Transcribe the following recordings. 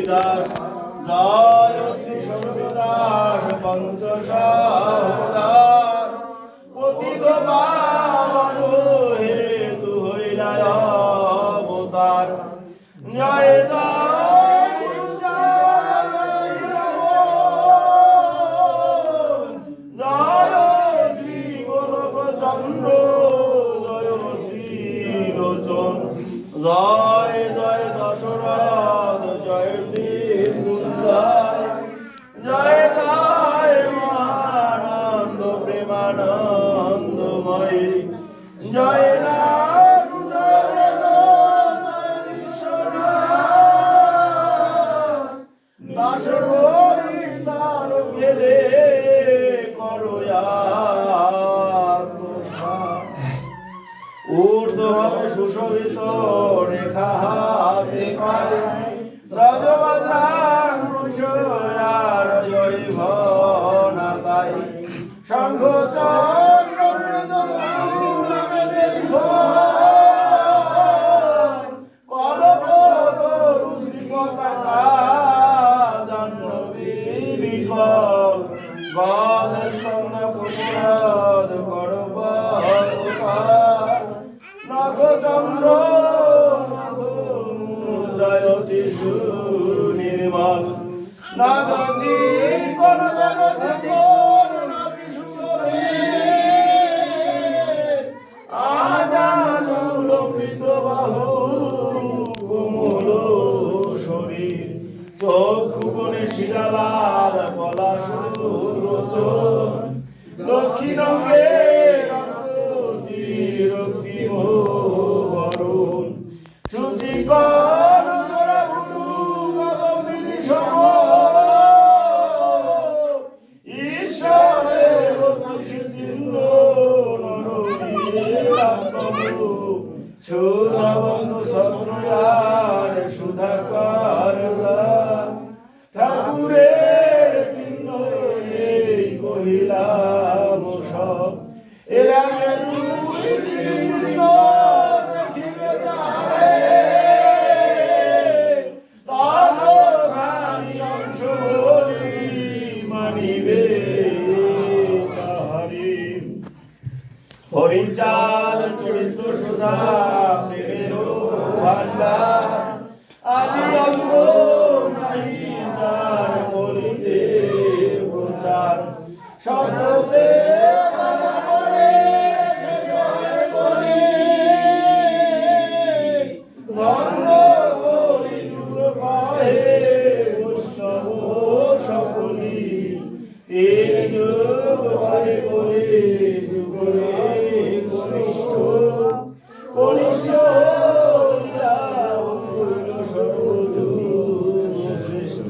দাস জয় শ্রী সর্বদাস পঞ্চসাবতার পতিত পাবন হেতু হইলা অবতার জয় জয় জয় দশরথ জয় জয় জয় মহানন্দ প্রেমানন্দময় জয় দাসরি তার ফেলে ঊর্ধ্বভাবে সুশোভিত রেখা হাতে পায় রাজভদ্রাং কুশয়ার জয় ভনাতাই শঙ্খ চক্র কলপতরু শ্রীপতাকা জাহ্নবী বিকল গদ স্কন্দ কুশলাদ নগচন্দ্র মুদ্রায়তি সুনির্মল নাগজি কোন আজানুলম্বিত বাহু কোমল শরীর চক্ষু কোণে শিরালাল পলাশলোচন দক্ষিণ অঙ্গে বরুণ সুচিকর জোড়া ভুলু কদমিনী সম ঈশ্বরের চিহ্ন সুধাবন্ধু সত্রয়ার সুধাকার ঠাকুরের চিহ্ন এই কহিলাম সব এর আগে হরিচাঁদ চরিত্র সুধা প্রেমের ভান্ডার আদি অঙ্গ নাহি তার বলিতে প্রচার শব্দে সকলি এই যুগ বারে বলে কনিষ্ঠ শ্রেষ্ঠ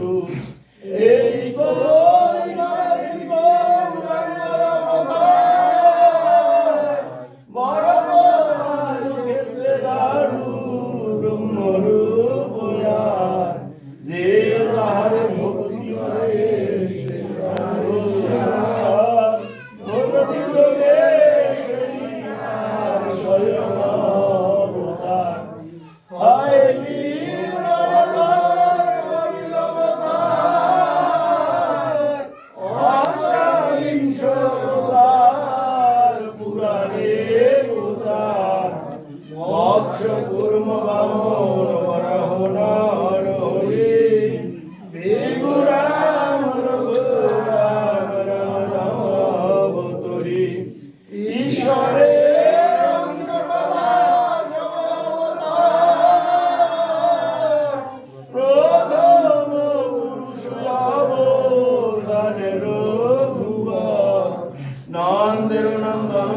এই বড় ক্ষেত্রে দারু ব্রহ্মরূপ যে তাহার ভক্তি কুর্ম বামন বরাহ নরহরি বেগুরাম রঘুরাম রাম রামবতরি ঈশ্বরের অংশ প্রথম পুরুষ অবতারের রঘুবর নন্দের নন্দন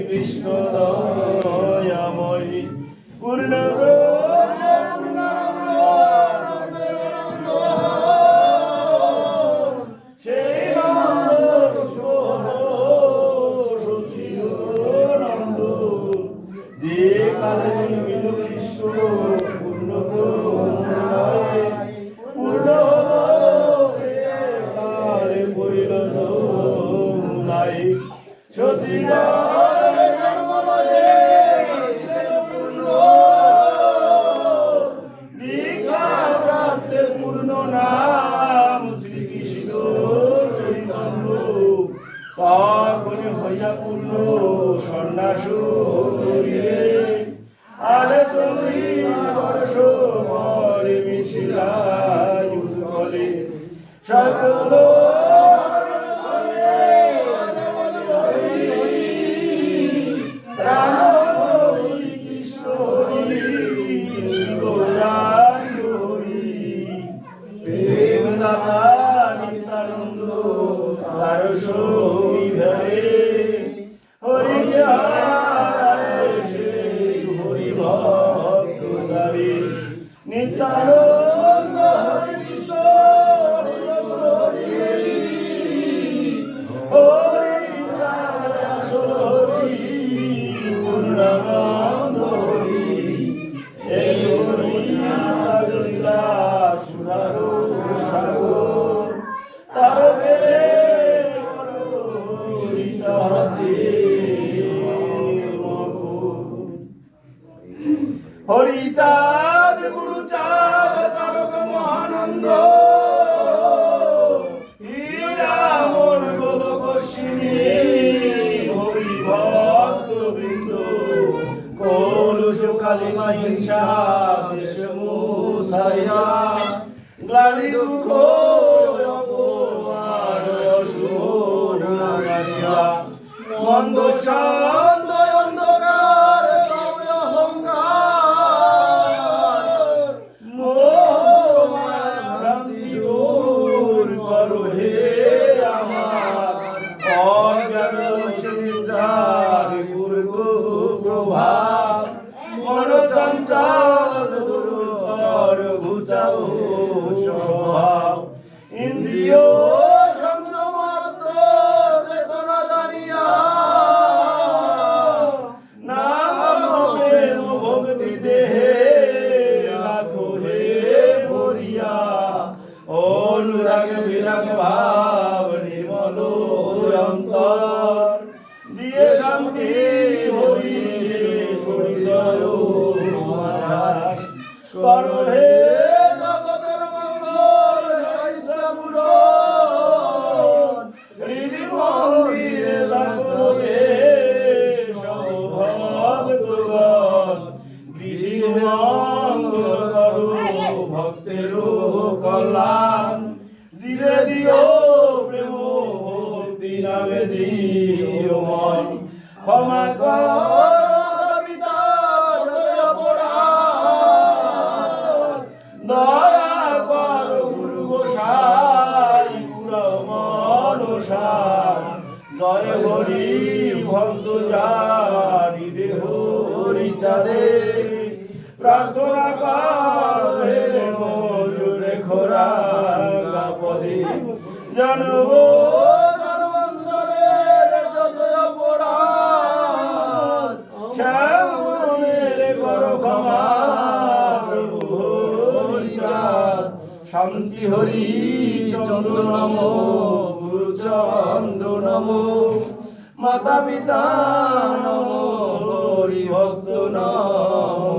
কৃষ্ণ দয়াময় পূর্ণ নিত্যানন্দ হরি কৃষ্ণ হরি হরি আসল হরি পূর্ণানন্দ হরি এই হরি সাগরীলা সুধার সাগর তার পেরে হরি চাঁদ গুরু চাঁদ তারক মহানন্দ হীরামন গোলকর্ষিণী হরি ভক্ত বৃন্দ কলুষ কালিমা হিংসা দেশ মুসাইয়া গ্লানি দুঃখ মন্দ শান্ত অন্ধকার তবে অহংকার মোহ মায়া ভ্রান্তি দূর করো হে আমার অজ্ঞান নিদ্রার পূর্ব প্রভাব মন চঞ্চল দূর কর ঘুচাও স্বভাব ইন্দ্রিয় অনুরাগ বিরাগ ভাব নির্মল অন্তর দিয়ে শান্তি হরি হৃদয় কর হে জগতের মঙ্গল হৃদি মন্দিরে লাগো হে সৌভাগ্যগণ গৃহ মঙ্গল করো ভক্তের কল্যাণ জিরে দিও প্রেম ভক্তি নামে দিও মন ক্ষমা কর পিতা দয়া কর গুরু গোসাই পুরা মনসা জয় হরি ভক্ত জানি দেহ হরি চাঁদে প্রার্থনা কর হে মজুরে খোরা পদে জানব জন্মন্তরের যত অপরাধ শ্যামনের কর ক্ষমা প্রভু হরি চাঁদ শান্তি হরি চন্দ্র নম গুরু চন্দ্র নম মাতা পিতা নম হরি ভক্ত নম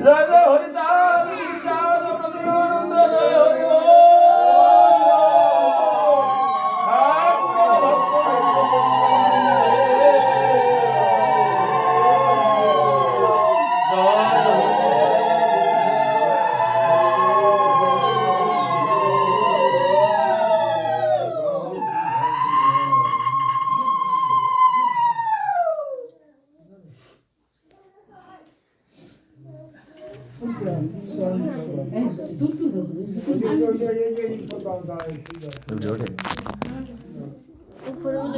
জয় জয় হরি চাঁদ প্রতিমানন্দ জয় হরি Fueron